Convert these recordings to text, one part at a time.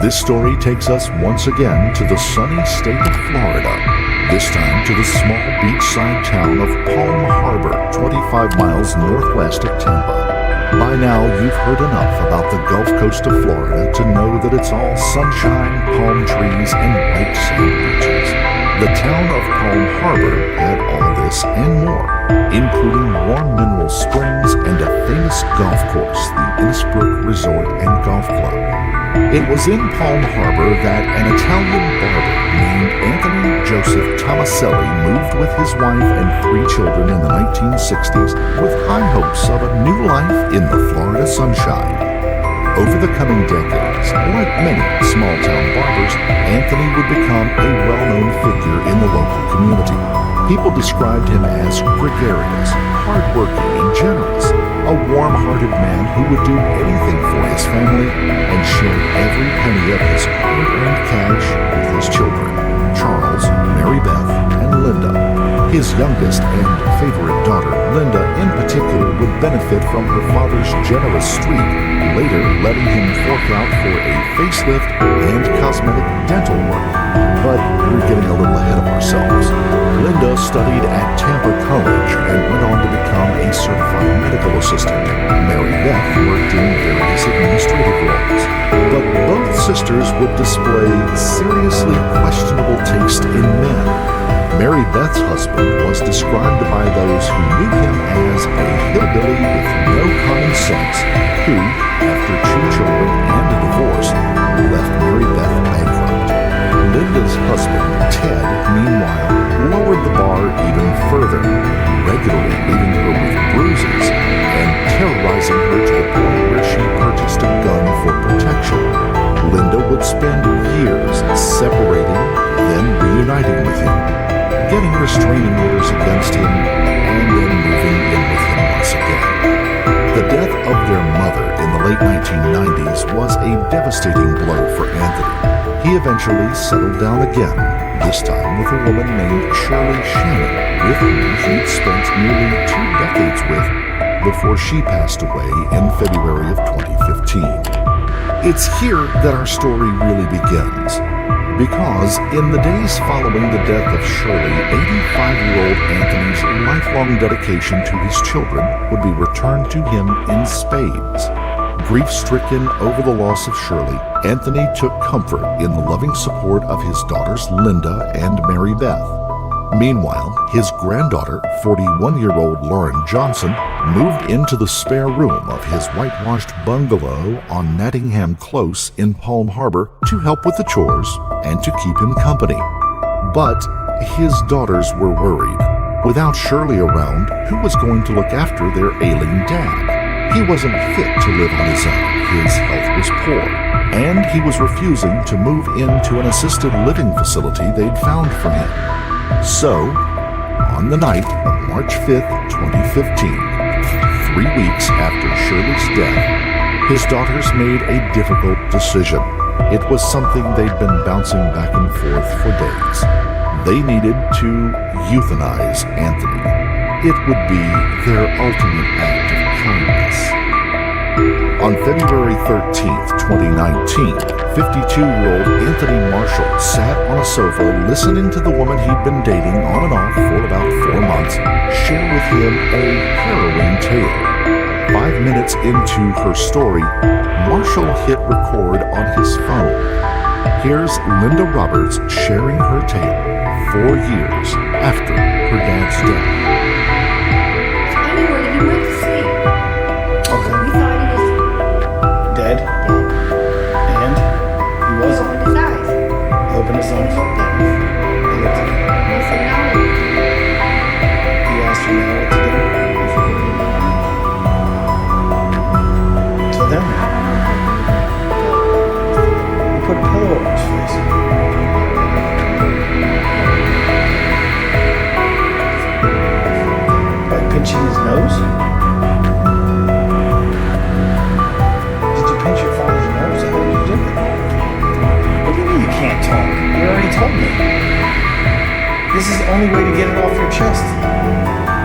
This story takes us once again to the sunny state of Florida, this time to the small beachside town of Palm Harbor, 25 miles northwest of Tampa. By now, you've heard enough about the Gulf Coast of Florida to know that it's all sunshine, palm trees, and white sand beaches. The town of Palm Harbor had all this and more, including warm mineral springs and a famous golf course, the Innisbrook Resort and Golf Club. It was in Palm Harbor that an Italian barber named Anthony Joseph Tomaselli moved with his wife and 3 children in the 1960s with high hopes of a new life in the Florida sunshine. Over the coming decades, like many small-town barbers, Anthony would become a well-known figure in the local community. People described him as gregarious, hard-working, and generous, a warm-hearted man who would do anything for his family and share every penny of his hard-earned cash with his children, Charles, Mary Beth, and Linda. His youngest and favorite daughter, Linda, in particular, would benefit from her father's generous streak, later letting him fork out for a facelift and cosmetic dental work. But we're getting a little ahead of ourselves. Linda studied at Tampa College and went on to become a certified medical assistant. Mary Beth worked in various administrative roles. But both sisters would display seriously questionable taste in men. Mary Beth's husband was described by those who knew him as a hillbilly with no common sense, who, after 2 children and a divorce, left Mary Beth bankrupt. Linda's husband, Ted, meanwhile, lowered the bar even further, regularly leaving her with bruises and terrorizing her to the point where she purchased a gun for protection. Linda would spend years separating, then reuniting with him, getting restraining orders against him, and then moving in with him once again. The death of their mother in the late 1990s was a devastating blow for Anthony. He eventually settled down again, this time with a woman named Shirley Shannon, with whom he'd spent nearly 2 decades with before she passed away in February of 2015. It's here that our story really begins. Because in the days following the death of Shirley, 85-year-old Anthony's lifelong dedication to his children would be returned to him in spades. Grief-stricken over the loss of Shirley, Anthony took comfort in the loving support of his daughters Linda and Mary Beth. Meanwhile, his granddaughter, 41-year-old Lauren Johnson, moved into the spare room of his whitewashed bungalow on Nattingham Close in Palm Harbor to help with the chores and to keep him company. But his daughters were worried. Without Shirley around, who was going to look after their ailing dad? He wasn't fit to live on his own, his health was poor, and he was refusing to move into an assisted living facility they'd found for him. So, on the night of March 5th, 2015, 3 weeks after Shirley's death, his daughters made a difficult decision. It was something they'd been bouncing back and forth for days. They needed to euthanize Anthony. It would be their ultimate act of kindness. On February 13th, 2019, 52-year-old Anthony Marshall sat on a sofa listening to the woman he'd been dating on and off for about 4 months share with him a harrowing tale. 5 minutes into her story, Marshall hit record on his phone. Here's Linda Roberts sharing her tale 4 years after her dad's death. Anyway, he went to sleep. Okay. We thought he was Dead? dead. And? He He wasn't. opened his eyes. He opened his And eyes. he looked at us. He looked at me. And I said, now what do we do? He asked you now what to do. I said, "We don't know." So then, I don't know. you put a pillow over his face. By pinching his nose? Did you pinch your father's nose? How did you do that? What do you mean you can't talk? You already told me. This is the only way to get it off your chest.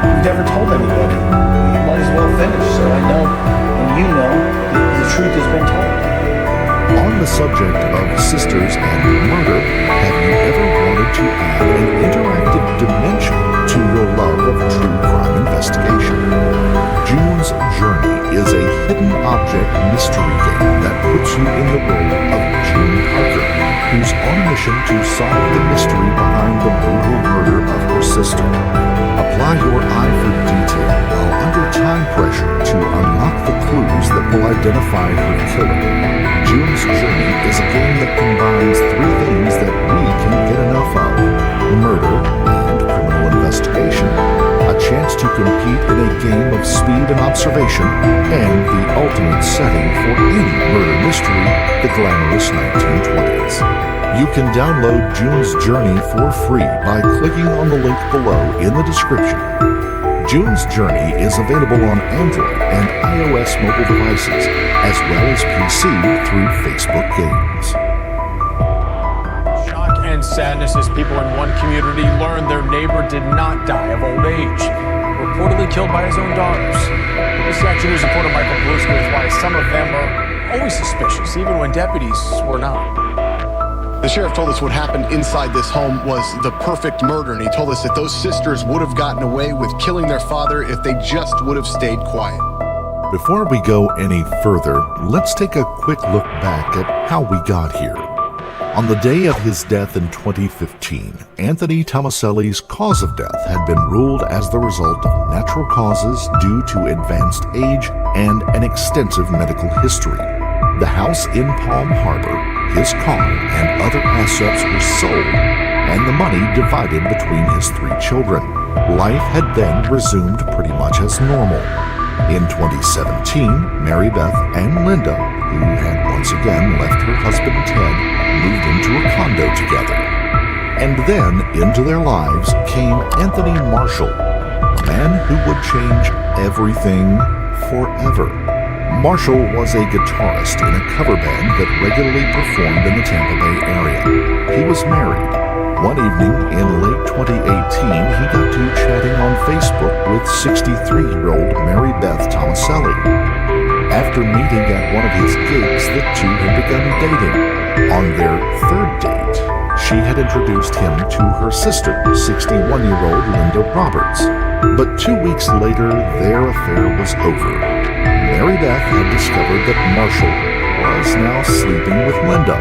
You've never told anybody. You might as well finish so I know and you know that the truth has been told. On the the subject of sisters and murder, have you ever wanted to add an interactive dimension to your love of true crime investigation? June's Journey is a hidden object mystery game that puts you in the role of June Parker, who's on a mission to solve the mystery behind the brutal murder of her sister. Apply your eye for detail while under time pressure to unlock the clues that will identify her killer. June's Journey is a game that combines three things that we can't get enough of: murder and criminal investigation, a chance to compete in a game of speed and observation, and the ultimate setting for any murder mystery, the glamorous 1920s. You can download June's Journey for free by clicking on the link below in the description. June's Journey is available on Android and iOS mobile devices, as well as PC through Facebook Games. Shock and sadness as people in one community learned their neighbor did not die of old age, reportedly killed by his own daughters. This Action News reporter Michael Bluska with why some of them are always suspicious, even when deputies were not. The sheriff told us what happened inside this home was the perfect murder, and he told us that those sisters would have gotten away with killing their father if they just would have stayed quiet. Before we go any further, let's take a quick look back at how we got here. On the day of his death in 2015, Anthony Tomaselli's cause of death had been ruled as the result of natural causes due to advanced age and an extensive medical history. The house in Palm Harbor, his car, and other assets were sold, and the money divided between his three children. Life had then resumed pretty much as normal. In 2017, Mary Beth and Linda, who had once again left her husband Ted, moved into a condo together. And then into their lives came Anthony Marshall, a man who would change everything forever. Marshall was a guitarist in a cover band that regularly performed in the Tampa Bay area. He was married. One evening in late 2018, he got to chatting on Facebook with 63-year-old Mary Beth Tomaselli. After meeting at one of his gigs, the two had begun dating. On their third date, she had introduced him to her sister, 61-year-old Linda Roberts. But 2 weeks later, their affair was over. Mary Beth had discovered that Marshall was now sleeping with Linda.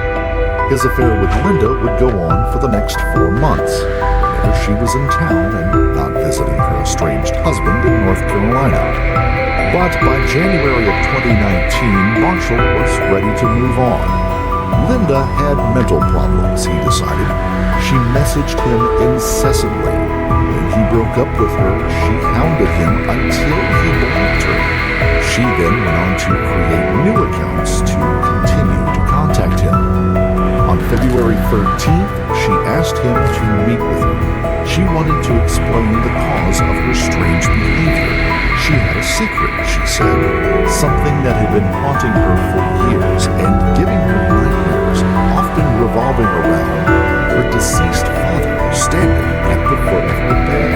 His affair with Linda would go on for the next 4 months, whenever she was in town and not visiting her estranged husband in North Carolina. But by January of 2019, Marshall was ready to move on. Linda had mental problems, he decided. She messaged him incessantly. When he broke up with her, she hounded him until he blocked her. She then went on to create new accounts to continue to contact him. On February 13th, she asked him to meet with her. She wanted to explain the cause of her strange behavior. She had a secret, she said, something that had been haunting her for years and giving her nightmares, often revolving around her deceased father standing at the foot of her bed.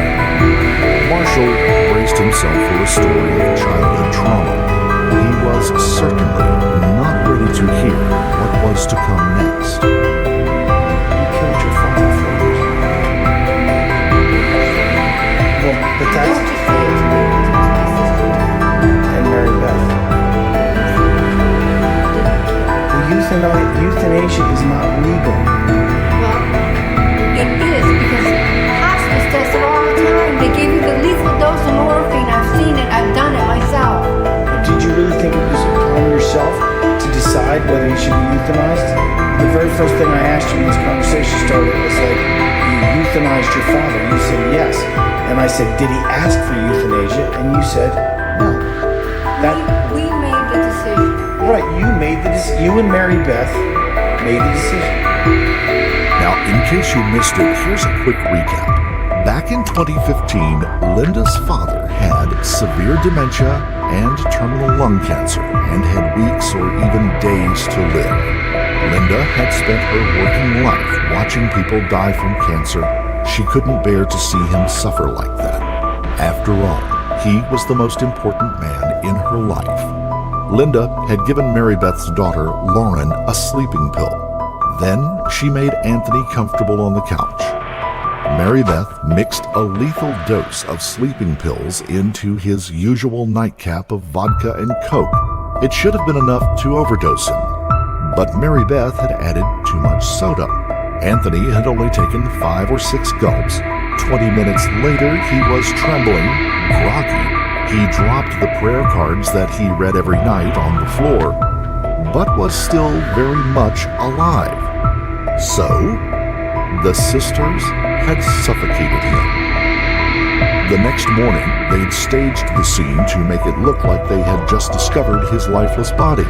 Marshall braced himself for a story of childhood trauma. He was certainly not ready to hear what was to come next. You killed your father first. Well, but Don't that's just say it to me, it's my sister. and Mary Beth. Well, euthanasia is not legal. Well, it is because hospice does it all the time. They give you the lethal dose of morphine. I've seen it. I've done it myself. Did you really think it was upon yourself to decide whether you should be euthanized? The very first thing I asked you when this conversation started was like, you euthanized your father. You said yes. And I said, did he ask for euthanasia? And you said, no. We made the decision. Right, you and Mary Beth made the decision. Now, in case you missed it, here's a quick recap. Back in 2015, Linda's father had severe dementia and terminal lung cancer and had weeks or even days to live. Linda had spent her working life watching people die from cancer. She couldn't bear to see him suffer like that. After all, he was the most important man in her life. Linda had given Mary Beth's daughter, Lauren, a sleeping pill. Then she made Anthony comfortable on the couch. Mary Beth mixed a lethal dose of sleeping pills into his usual nightcap of vodka and Coke. It should have been enough to overdose him, but Mary Beth had added too much soda. Anthony had only taken 5 or 6 gulps. 20 minutes later, he was trembling, groggy. He dropped the prayer cards that he read every night on the floor, but was still very much alive. So, the sisters had suffocated him. The next morning, they'd staged the scene to make it look like they had just discovered his lifeless body.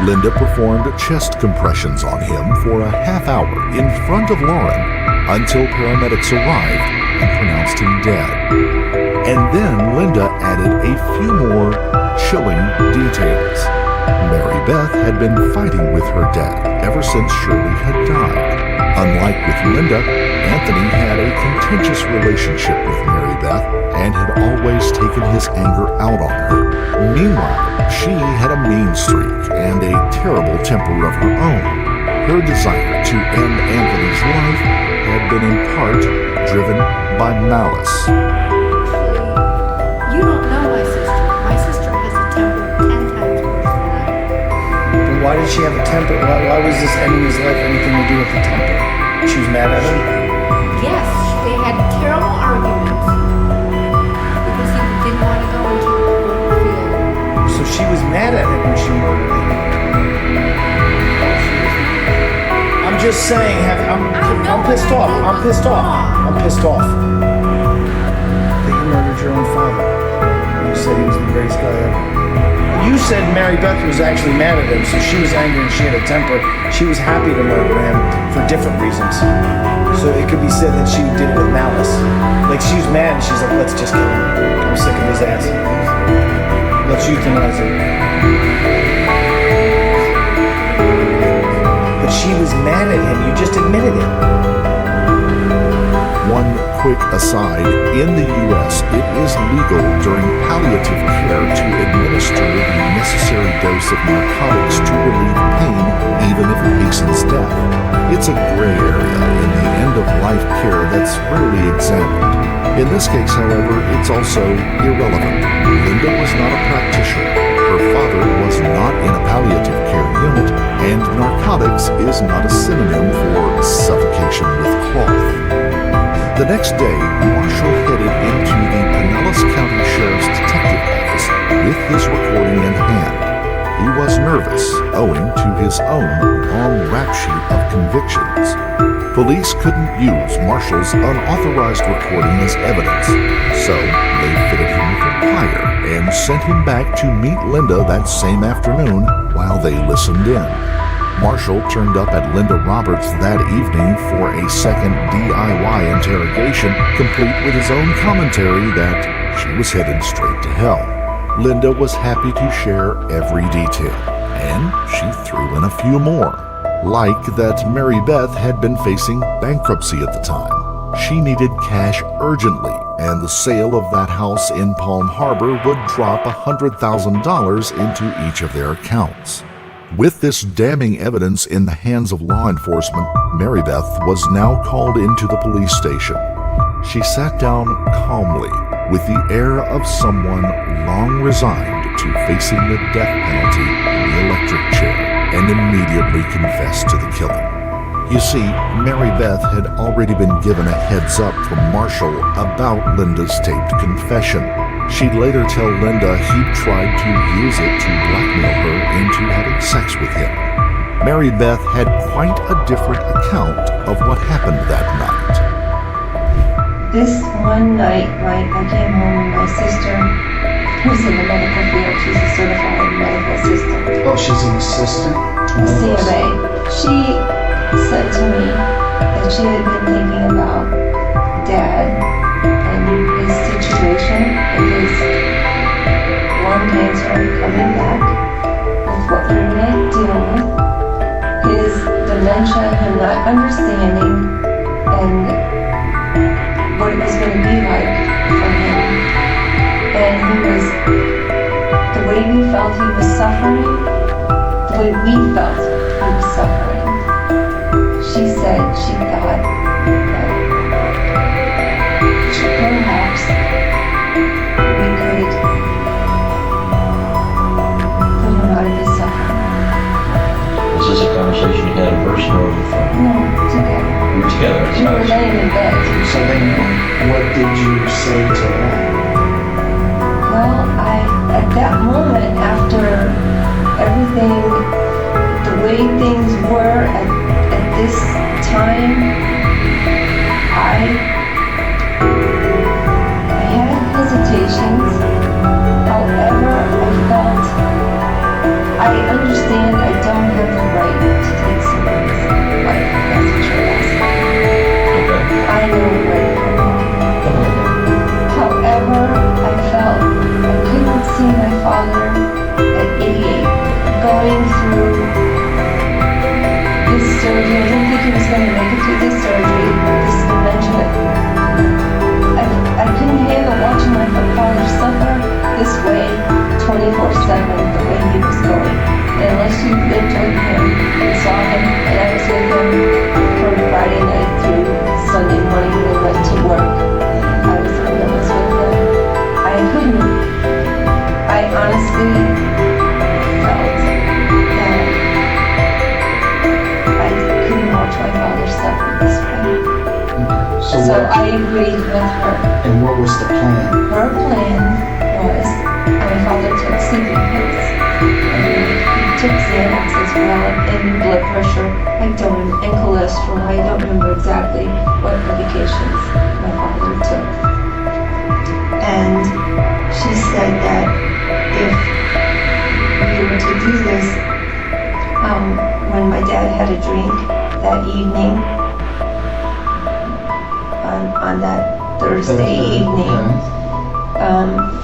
Linda performed chest compressions on him for a half hour in front of Lauren until paramedics arrived and pronounced him dead. And then Linda added a few more chilling details. Mary Beth had been fighting with her dad ever since Shirley had died. Unlike with Linda, Anthony had a contentious relationship with Mary Beth and had always taken his anger out on her. Meanwhile, she had a mean streak and a terrible temper of her own. Her desire to end Anthony's life had been in part driven by malice. You don't know my sister. My sister has a temper 10 times worse than I. But why did she have a temper? Why was this ending his life anything to do with the temper? She was mad at him? Yes, they had terrible arguments because he didn't want to go into the field. So she was mad at him when she murdered him. I'm just saying, I'm pissed off. I'm pissed off. I'm pissed off. That you murdered your own father. You said he was the greatest guy ever. You said Mary Beth was actually mad at him, so she was angry and she had a temper. She was happy to murder him for different reasons. So it could be said that she did it with malice. Like she was mad and she's like, let's just kill him. I'm sick of his ass. Let's euthanize him. But she was mad at him. You just admitted it. One quick aside, in the U.S., it is legal during palliative care to administer the necessary dose of narcotics to relieve pain, even if it hastens death. It's a gray area in the end-of-life care that's rarely examined. In this case, however, it's also irrelevant. Linda was not a practitioner. Her father was not in a palliative care unit, and narcotics is not a synonym for suffocation with cloth. The next day, Marshall headed into the Pinellas County Sheriff's Detective Office with his recording in hand. He was nervous, owing to his own long rap sheet of convictions. Police couldn't use Marshall's unauthorized recording as evidence, so they fitted him with a wire and sent him back to meet Linda that same afternoon while they listened in. Marshall turned up at Linda Roberts that evening for a second DIY interrogation, complete with his own commentary that she was headed straight to hell. Linda was happy to share every detail, and she threw in a few more, like that Mary Beth had been facing bankruptcy at the time. She needed cash urgently, and the sale of that house in Palm Harbor would drop $100,000 into each of their accounts. With this damning evidence in the hands of law enforcement, Mary Beth was now called into the police station. She sat down calmly, with the air of someone long resigned to facing the death penalty in the electric chair, and immediately confessed to the killing. You see, Mary Beth had already been given a heads up from Marshall about Linda's taped confession. She'd later tell Linda he'd tried to use it to blackmail her into having sex with him. Mary Beth had quite a different account of what happened that night. This one night, right, I came home and my sister, who's in the medical field, she's a certified medical assistant. Oh, she's an assistant? CMA. She said to me that she had been thinking about Dad and his situation and his lung cancer coming back with what we were going to deal with, his dementia, him not understanding, and what it was going to be like for him. And he was way we felt he was suffering, the way we felt he was suffering, she said she thought that perhaps we could put him out of his suffering. Was this a conversation you had in person or over the phone? No, together. We were together. We were laying in bed. So then, what did you say to that? Well, at that moment, after everything, the way things were at this time, I had hesitations. However, I understand I don't have the right to take someone's life. That's what you're asking. Okay. I know right from wrong. However, I felt I couldn't see my father at 88 going through this surgery. I didn't think he was going to make it through this surgery, this dementia. I couldn't handle watching my father suffer this way 24/7, the way he was going. And unless you lived with him and saw him, and I was with him from Friday night through Sunday morning when we went to work, I was with him. I honestly felt that I couldn't watch my father suffer this way. So I agreed with her. And what was the plan? Her plan was, my father took sleeping pills. He took Xanax as well, and blood pressure, and cholesterol. I don't remember exactly what medications my father took. And she said that if we were to do this, when my dad had a drink that evening, on that Thursday evening,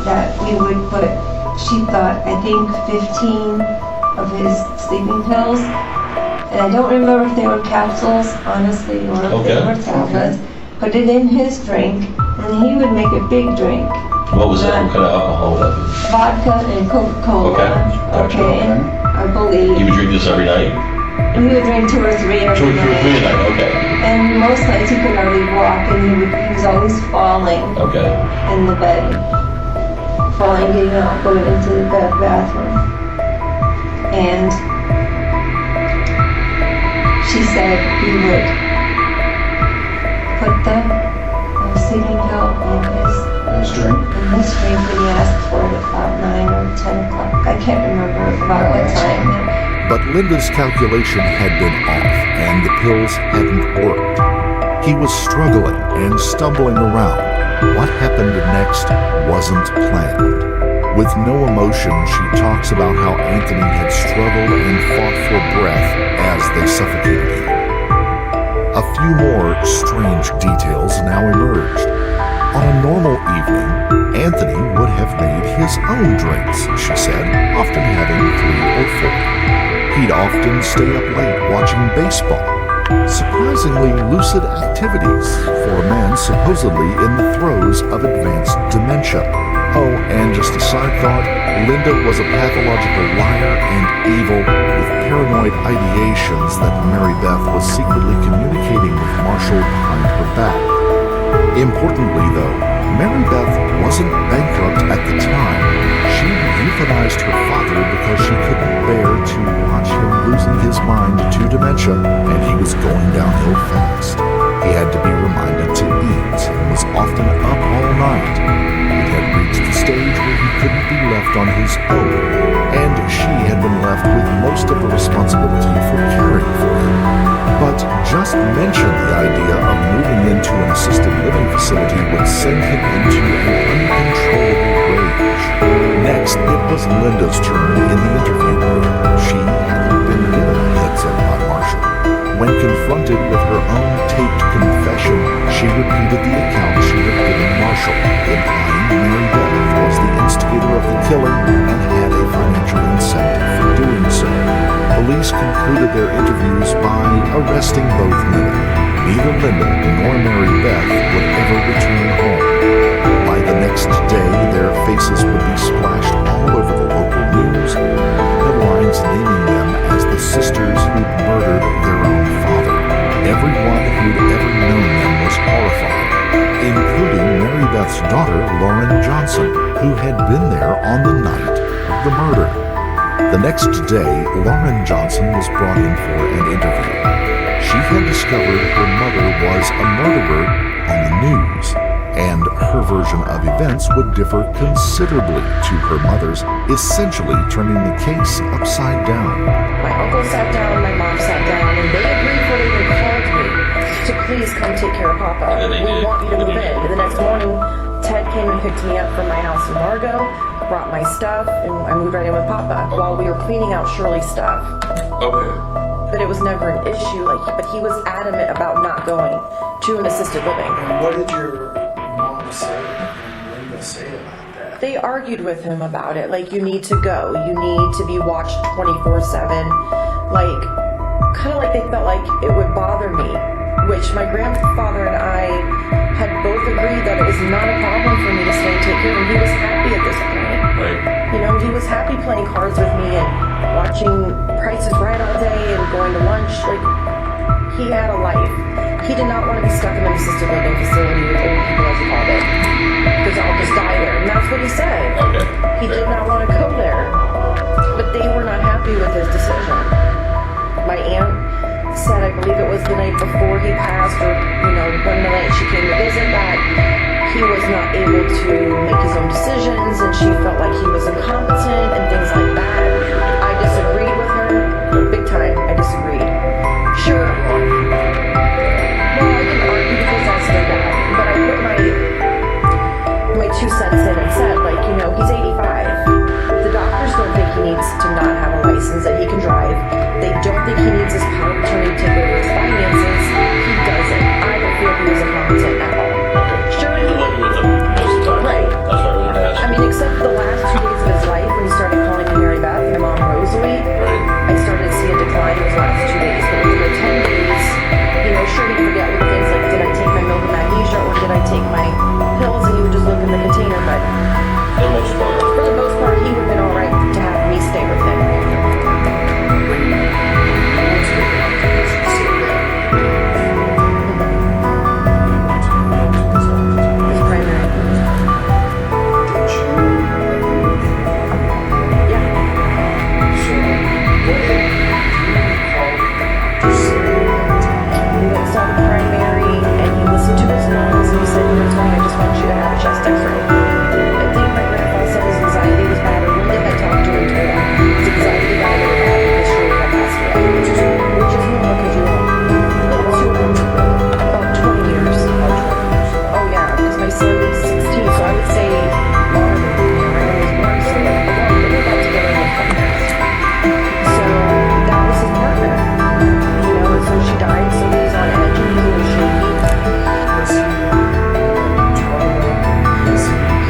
that we would put, she thought, I think 15 of his sleeping pills, and I don't remember if they were capsules, honestly, or if they were tablets, put it in his drink, and he would make a big drink. What was that? What kind of alcohol would that be? Vodka and Coca-Cola. Okay. Okay, I believe. You would drink this every night? We would drink 2 or 3 every 2 or 3 a night. night, okay. And most nights he could hardly walk, and he was always falling Okay. in the bed. Falling, getting out, going into the bathroom. And she said he would put the sleeping pill in his drink when he asked for it about 9 or 10 o'clock. I can't remember about what time. But Linda's calculation had been off, and the pills hadn't worked. He was struggling and stumbling around. What happened next wasn't planned. With no emotion, she talks about how Anthony had struggled and fought for breath as they suffocated him. A few more strange details now emerged. On a normal evening, Anthony would have made his own drinks, she said, often having 3 or 4. He'd often stay up late watching baseball. Surprisingly lucid activities for a man supposedly in the throes of advanced dementia. Oh, and just a side thought, Linda was a pathological liar and evil with paranoid ideations that Mary Beth was secretly communicating with Marshall behind her back. Importantly, though, Mary Beth wasn't bankrupt at the time. She euthanized her father because she couldn't bear to watch him losing his mind to dementia, and he was going downhill fast. He had to be reminded to eat and was often up all night. It had reached the stage where he couldn't be left on his own, and she had been left with most of the responsibility for caring for him. But just mention the idea of moving into an assisted living facility would send him into an uncontrollable rage. Next, it was Linda's turn in the interview room. She hadn't been given a heads up by Marshall. When confronted with her own taped confession, she repeated the account she had given Marshall, implying Mary Beth was the instigator of the killing and had a financial incentive for doing so. Police concluded their interviews by arresting both men. Neither Linda nor Mary Beth would ever return home. By the next day, their faces would be splashed all over the local Beth's daughter, Lauren Johnson, who had been there on the night of the murder. The next day, Lauren Johnson was brought in for an interview. She had discovered her mother was a murderer on the news, and her version of events would differ considerably to her mother's, essentially turning the case upside down. My uncle sat down, my mom sat down, and they agreed before they even called me to please come take care of Papa. We want you to move in. The next morning, Ted came and picked me up from my house in Largo, brought my stuff, and I moved right in with Papa while we were cleaning out Shirley's stuff. Okay. But it was never an issue, but he was adamant about not going to an assisted living. And what did your mom say and Linda say about that? They argued with him about it, you need to go, you need to be watched 24/7, kind of like they felt like it would bother me, which my grandfather and I had both agreed that it was not a problem for me to stay and take care of him. He was happy at this point. Right. He was happy playing cards with me and watching Price is Right all day and going to lunch. He had a life. He did not want to be stuck in an assisted living facility with old people, as he called it, because I'll just die there. And that's what he said. Okay. He did not want to go there. But they were not happy with his decision. My aunt said, I believe it was the night before he passed, or, one night she came to visit, that he was not able to make his own decisions, and she felt like he was incompetent and things like that. I disagreed with her, big time. I disagreed. Sure. Well, I didn't argue because that's their dad, but I put my 2 cents in and said, he's 85. The doctors don't think he needs to not have a license, that he can drive. They don't think he needs his power of attorney to take over his finances. He doesn't. I don't feel he was incompetent at all. Sure, You lived with him most of the time. Right. That's why I wanted to ask. Except for the last 2 days of his life when he started calling me Mary Beth and my mom Rosalie, Right. I started to see a decline in those last 2 days. But over the 10 days, sure he'd forget little things like, did I take my milk and magnesia or did I take my pills? And he would just look in the container. But For the most part. for the most part, he would have been all right to have me stay with him. His primary. Yeah. We went and saw the primary, and he listened to his lungs, and he said, Tony, I just want you to have a chest x-ray. I think my grandpa said his anxiety was bad, or Linda had talked to him and told him his anxiety got really bad because Shirley had passed away. Which is normal because you about 20 years. Oh yeah, because my son is 16, so I would say longer than right when he was born, so they were about together in a couple years. So that was his partner, and so she died, so he was on edge and he was a little shaky.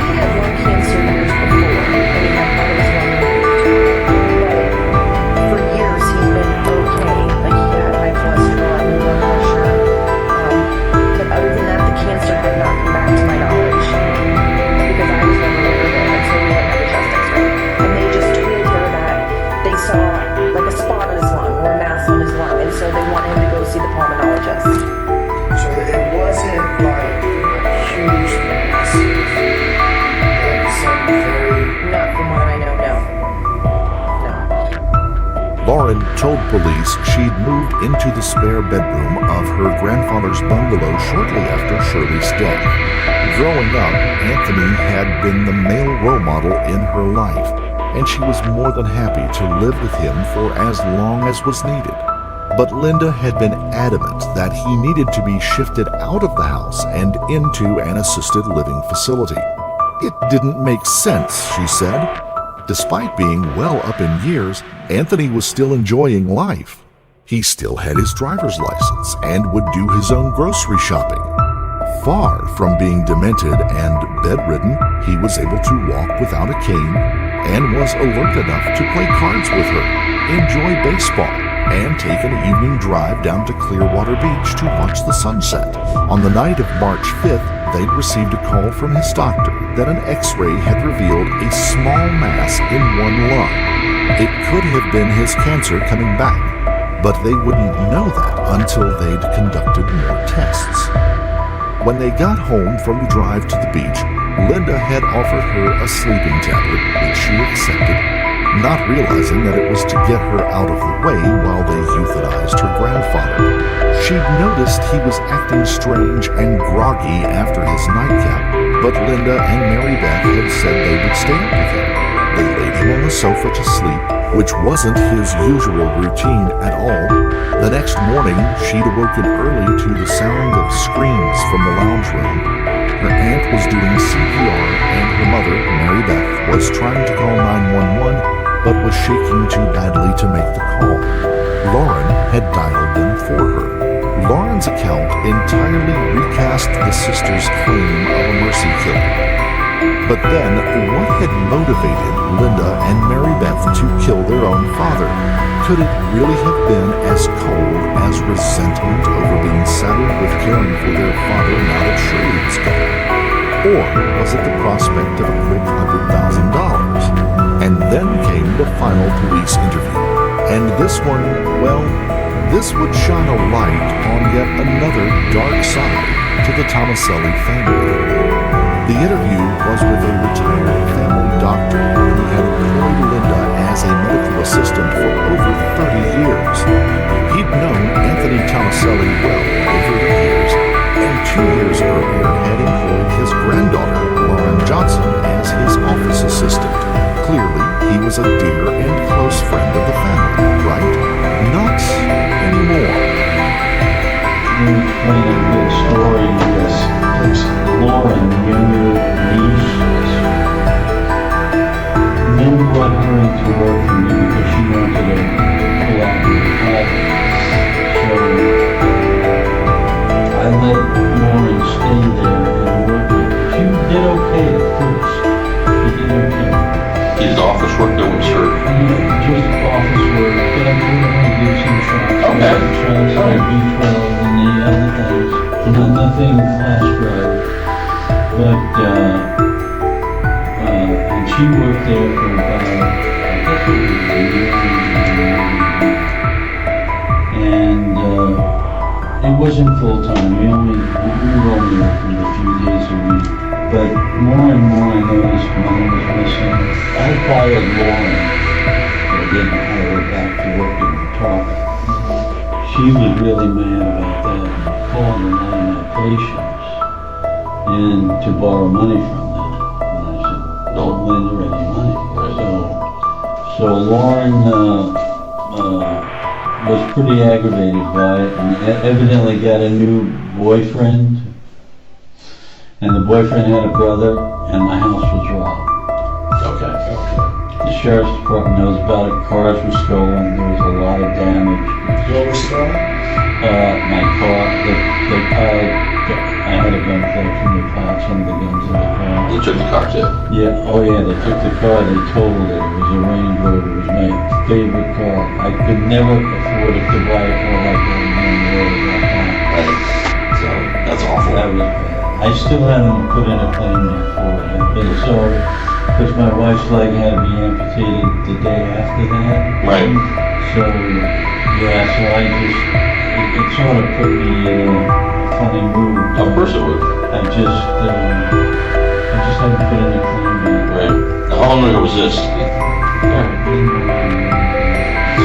He had lung cancer years before, and he had part of his lung removed. But for years he's been okay. He had high cholesterol and low blood pressure. But other than that, the cancer had not come back to my knowledge, because I was never aware of it until we went and had the chest x-ray. And they just told her that they saw a spot on his lung or a mass on his lung, and so they wanted him to go see the pulmonologist. So it wasn't a huge massive, some very... Not from what I know, no. Lauren told police she'd moved into the spare bedroom of her grandfather's bungalow shortly after Shirley's death. Growing up, Anthony had been the male role model in her life, and she was more than happy to live with him for as long as was needed. But Linda had been adamant that he needed to be shifted out of the house and into an assisted living facility. It didn't make sense, she said. Despite being well up in years, Anthony was still enjoying life. He still had his driver's license and would do his own grocery shopping. Far from being demented and bedridden, he was able to walk without a cane and was alert enough to play cards with her, enjoy baseball, and take an evening drive down to Clearwater Beach to watch the sunset. On the night of March 5th, they'd received a call from his doctor that an x-ray had revealed a small mass in one lung. It could have been his cancer coming back, but they wouldn't know that until they'd conducted more tests. When they got home from the drive to the beach, Linda had offered her a sleeping tablet, which she accepted, not realizing that it was to get her out of the way while they euthanized her grandfather. She'd noticed he was acting strange and groggy after his nightcap, but Linda and Mary Beth had said they would stay up with him. They laid him on the sofa to sleep, which wasn't his usual routine at all. The next morning, she'd awoken early to the sound of screams from the lounge room. Her aunt was doing CPR, and her mother, Mary Beth, was trying to call 911, but was shaking too badly to make the call. Lauren had dialed them for her. Lauren's account entirely recast the sisters' claim of a mercy killing. But then, what had motivated Linda and Mary Beth to kill their own father? Could it really have been as cold as resentment over being saddled with caring for their father now that Shirley was gone? Or was it the prospect of a quick $100,000? And then came the final police interview. And this one, well, this would shine a light on yet another dark side to the Tomaselli family. The interview was with a retired family doctor who had employed Linda as a medical assistant for over 30 years. He'd known Anthony Tomaselli well over the years, and 2 years earlier had employed his granddaughter, Lauren Johnson, as his office assistant. Clearly, he was a dear and close friend of the family, right? Not anymore. Can you explain a good story? Yes, please. Lauren, younger niece, men brought her into work for me because she wanted to pull out the cut. So I let Lauren stay there and work it. She did okay at first. She did okay. Is office work that was her? Just office work, but I told her to do some shots. Okay. Shots like B12 and the other things. Nothing flash drive. But, and she worked there for about, I guess it was a year. And, it wasn't full time. We were only working a few days a week. But more and more I noticed money was missing. I fired Lauren, but I didn't hire her back to work in the top. She was really mad about that and called a lot of my patients and to borrow money from them. And I said, don't lend her any money. So Lauren was pretty aggravated by it and evidently got a new boyfriend. And the boyfriend had a brother, and my house was robbed. Okay. The sheriff's department knows about it. Cars were stolen. There was a lot of damage. What was stolen? My car, they piled. I had a gun collection. They piled some of the guns in the car. They took the car too? Yeah. Oh yeah. They took the car. They totaled it. It was a Range Rover. It was my favorite car. I could never afford to buy a car like that on the road like that. Right. So that's awful. That was bad. I still haven't put in a claim yet for it. I've been sorry because my wife's leg had to be amputated the day after that. Right. So, yeah, so I just, it sort of put me in a funny mood. Of course it would. I just haven't put in a claim yet. Right. Now, how long ago was this?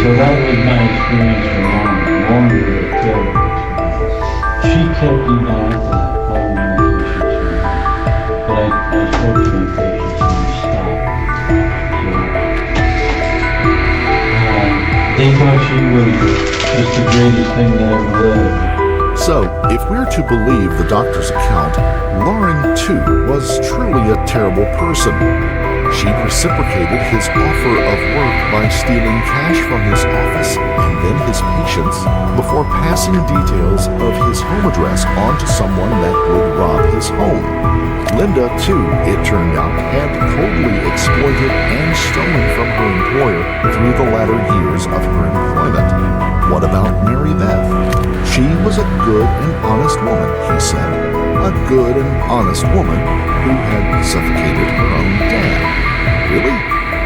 So that was my experience for Lauren. Lauren was a terrible experience. She kept even after that. But I spoke to my patients and they stopped. So, they thought she was just the greatest thing that ever lived. So, if we're to believe the doctor's account, Lauren, too, was truly a terrible person. She reciprocated his offer of work by stealing cash from his office and then his patients before passing details of his home address on to someone that would rob his home. Linda, too, it turned out, had coldly exploited and stolen from her employer through the latter years of her employment. What about Mary Beth? She was a good and honest woman, he said. A good and honest woman who had suffocated her own dad. Really?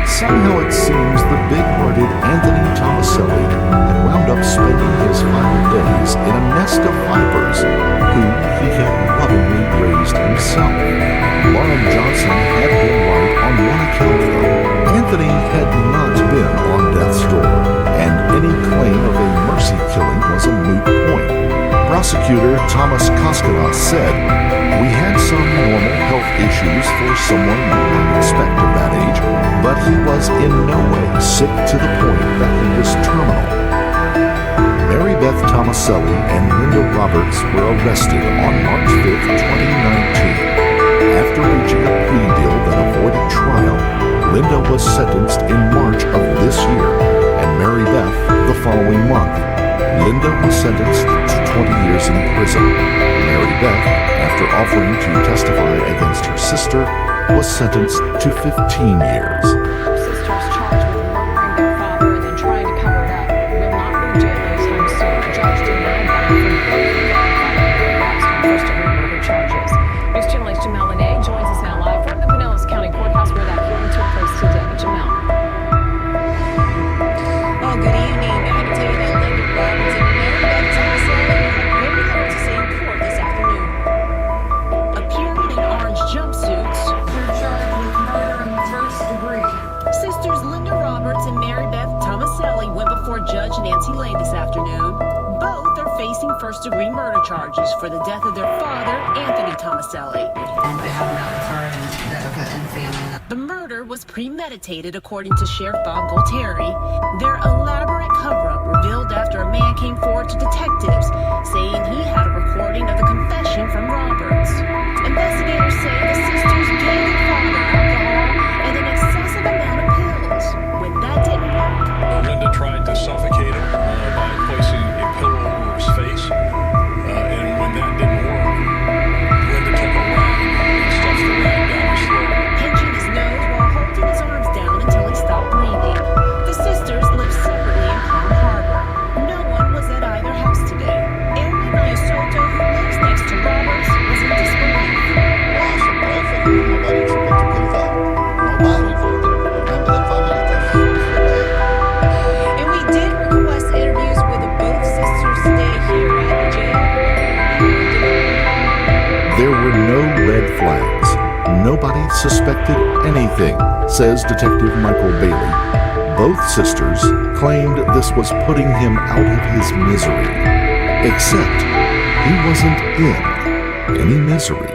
Somehow it seems the big-hearted Anthony Tomaselli had wound up spending his final days in a nest of vipers who he had lovingly raised himself. Lauren Prosecutor Thomas Koskinen said, "We had some normal health issues for someone you might expect of that age, but he was in no way sick to the point that he was terminal." Mary Beth Tomaselli and Linda Roberts were arrested on March 5, 2019. After reaching a plea deal that avoided trial, Linda was sentenced in March of this year, and Mary Beth the following month. Linda was sentenced to 20 years in prison. Mary Beth, after offering to testify against her sister, was sentenced to 15 years. Sisters charged with murdering their father and then trying to cover it up will not go to jail anytime soon. The judge denied that from both of them first-degree murder charges. News Channel 8's Jamel Lene joins us now live from the Pinellas County Courthouse where that hearing took place today. Jamel. Well, good evening. I can tell you that Linda Roberts and Mary Beth Tomaselli had very little to say in court this afternoon. Appearing in orange jumpsuits, They're charged with murder in the first degree. sisters Linda Roberts and Mary Beth Tomaselli went before Judge Nancy Lane this afternoon. Both are facing first-degree murder charges for the death of their father, Anthony Tomaselli. The murder was premeditated, according to Sheriff Bob Gualtieri. Their elaborate cover-up revealed after a man came forward to detectives, saying he had a recording of the confession from Roberts. Investigators say the sisters gave their father alcohol and an excessive amount of pills. When that didn't work, Linda tried to suffocate him by placing a pillow over his face, and when that didn't work, Linda took a rag and stuffed the rag down his throat. pinching his nose while holding his arms down until he stopped breathing. The sisters lived separately in Palm Harbor. No one was at either house today. Aaron Soto, who lives next to Roberts, was in disbelief. And we did request interviews with both sisters today here at the jail. There were no red flags. Nobody suspected anything, says Detective Michael Bailey. Both sisters claimed this was putting him out of his misery. Except he wasn't in any misery.